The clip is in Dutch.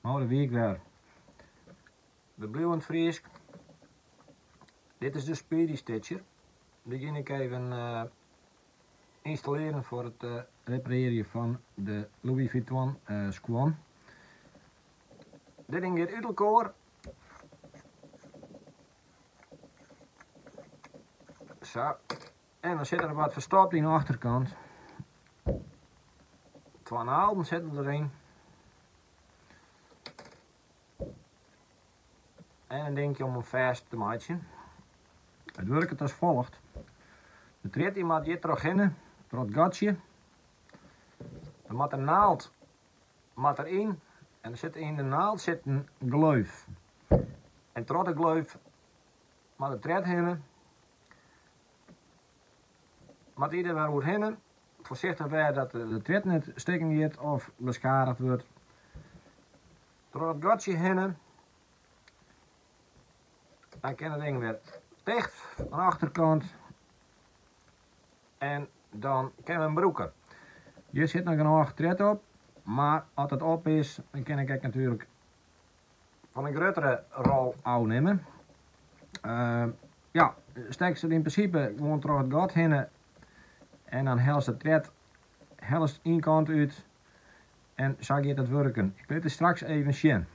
Maar de week weer. We blijven Fries. Dit is de Speedy Stitcher. Die ga ik even installeren voor het repareren van de Louis Vuitton Squan. Dit ding gaat uit elkaar. Zo. En dan zit er wat verstopt in de achterkant. 2 naalden zitten erin. En een dingetje om hem vast te maken. Het werkt als volgt. De treedt iemand hier terug in, door het gatje. Dan moet de naald erin. En er zit in de naald zit een gleuf. En door de gleuf moet de treed heen. Moet ieder waar goed heen. Voorzichtig weer dat de treed niet steken gaat of beschadigd wordt. Door het gatje heen. Dan kan het ding weer dicht aan de achterkant. En dan kunnen we hem broeken. Hier zit nog een hoog tred op. Maar als het op is, dan kan ik natuurlijk van een grotere rol afnemen. Ja, steek ze in principe gewoon door het gat heen. En dan helst de tred helst één kant uit. En zo gaat het werken. Ik laat het straks even zien.